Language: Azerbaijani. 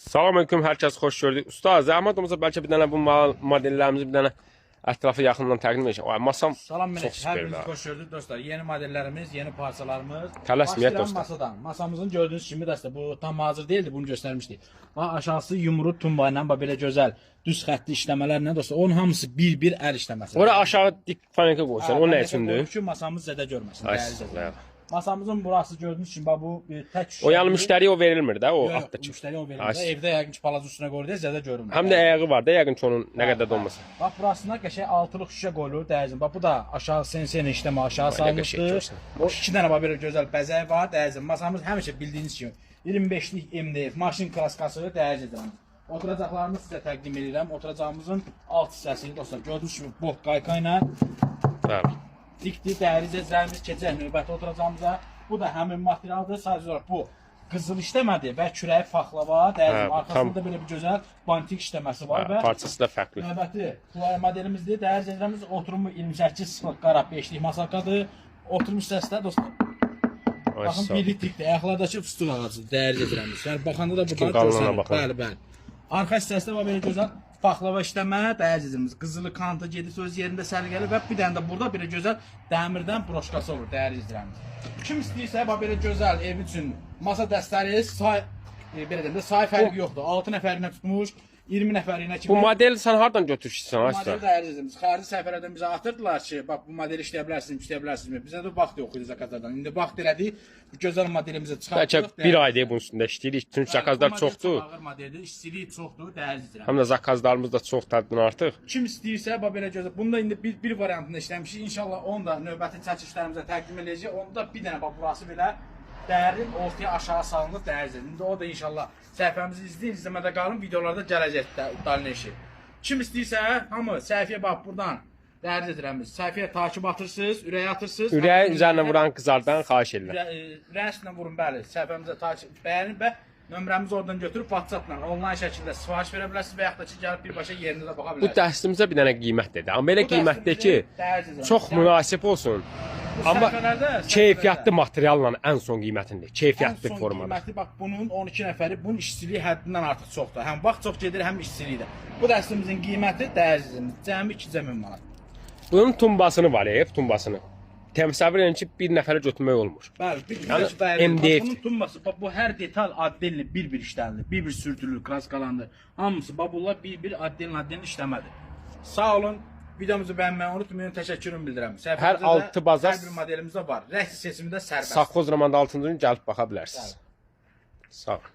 Salamünaleyküm, hər kəs xoş gördük. Usta, zəhmət olmasa bəlkə bir dənə bu modellərimizi bir dənə ətrafı yaxından təqdim edəcək. Masam Salam çox Melek, süper. hepinizi hoş gördük dostlar. Yeni modellerimiz, yeni parçalarımız. Tələsməyək dostlar. Masadan. Masamızın gördüğünüz kimi dostlar, bu tam hazır değildi, bunu göstermişdik. Bax aşağısı yumru tumba ilə belə gözəl düz xəttli işləmələrlə dostlar. Onun hamısı bir əl işləməsi. Ora aşağı dik panelka qoysan, o nə üçündür? Ki masamız zədə görməsin. Ay, Dəyərli zədə. ya. Masamızın burası gördüğünüz kimi bax bu tək şüşə. O yəni müştəriyə o verilmir də, o Yox, altdakı. müştəriyə o verilmir. Ay. Evdə yəqin ki palaz üstünə qoyulur, zədə görünmür. Həm də ayağı var da, yəqin ki onun nə qədər də olmasın. Bax burasına qəşəng altlıq şüşə qoyulur dəyizin. Bax bu da aşağı sensen işləmə aşağı Ay, nə qəşəng salınmışdır. görsən. O iki dənə bax belə gözəl bəzəyi var dəyizin. Masamız həmişə bildiyiniz kimi 25'lik MDF maşın klaskası dəyiz edirəm. Oturacaqlarımı sizə təqdim edirəm. Oturacağımızın alt hissəsini dostlar gördüyünüz kimi bot qayqa ilə Bəli. dikdir dəyiz edəcəyimiz keçək növbəti oturacağımıza. Bu da həmin materialdır. Sadəcə olaraq bu qızıl işləmədir və kürəyi paxlava dəyizin. Hə, Arxasında belə bir gözəl bantik işləməsi var və Parçası da fərqli. növbəti modelimizdir. Dəyərli izləyicilərimiz oturumu 28 sıfır qara 5'lik masakadır. Oturum hissəsində dostlar. Ay, Baxın sağ ol. birlikdir. Ayaqlardakı fıstıq ağacı dəyərli izləyicilərimiz. Yəni baxanda da Bütün buradan qalınlığına görsənir. baxın. Bəli, bəli. Arxa hissəsində var belə gözəl paxlava işləmə, dəyərli izləyicilərimiz. Qızılı kantı gedir öz yerində səliqəli və bir dənə də burada belə gözəl dəmirdən broşkası olur dəyərli izləyicilərimiz. Kim istəyirsə bax belə gözəl ev üçün masa dəstəri belə deyim də say fərqi yoxdur. 6 nəfərinə tutmuş, 20 nəfərinə kimi. Bu model sən hardan götürürsən, Bu ay modeli usta? dəyərli izləyicilərimiz xarici səhifələrdən bizə atırdılar ki, bax bu modeli işləyə bilərsiniz, işləyə bilərsiniz. Bizə də vaxt yox idi zakazlardan. İndi vaxt elədik, bu gözəl modelimizi çıxartdıq. Bəlkə bir aydır bunun üstündə işləyirik. Çünki zakazlar çoxdur. Ağır modeldir, işçiliyi çoxdur, dəyərli izləyicilərimiz. Həm də zakazlarımız da çox həddən artıq. Kim istəyirsə bax belə gözəl. Bunda indi bir variantında işləmişik. İnşallah onu da növbəti çəkilişlərimizə təqdim edəcəyik. Onda bir dənə bax burası belə dəyərin ortaya aşağı salınır dəyərli. İndi o da inşallah səhifəmizi izləyin, izləmədə qalın, videolarda gələcək dalneşi. Kim istəyirsə, hamı səhifəyə bax buradan dəyərli izləyicilərimiz. Səhifəyə takib atırsınız, ürəyə atırsınız. Ürəyə üzərinə vuran qızlardan xahiş edirəm. Ürəyə üstünə vurun, bəli. Səhifəmizə takib bəyənin və nömrəmizi oradan götürüb WhatsApp-la onlayn şəkildə sifariş verə bilərsiniz və yaxud da ki, gəlib birbaşa yerində də baxa Bu bilərsiniz. dəstimizə bir dənə qiymət dedi. Amma belə qiymətdir ki, çox münasib olsun. Amma keyfiyyətli materialla ən son qiymətindir. Keyfiyyətli formada. Qiyməti bax bunun 12 nəfəri bunun işçiliyi həddindən artıq çoxdur. Həm vaxt çox gedir, həm işçiliyi də. Bu dəstimizin qiyməti dəyərsizimiz cəmi 2,000 manat. Bunun tumbasını var, ev tumbasını. Təsəvvür edin ki, bir nəfərə götürmək olmur. Bəli, Yəni, MDF. bunun tumbası, bax bu hər detal addelli bir işlənilir, bir sürtülür, kraskalanır. Hamısı bax bunlar bir addelli işləmədir. Sağ olun. Videomuzu bəyənməyi unutmayın. Təşəkkürümü bildirirəm. Hər altı bazar hər bir modelimizdə var. Rəng seçimində sərbəst. Safxoz romanda 6-cı gün gəlib baxa bilərsiniz. Sağ ol.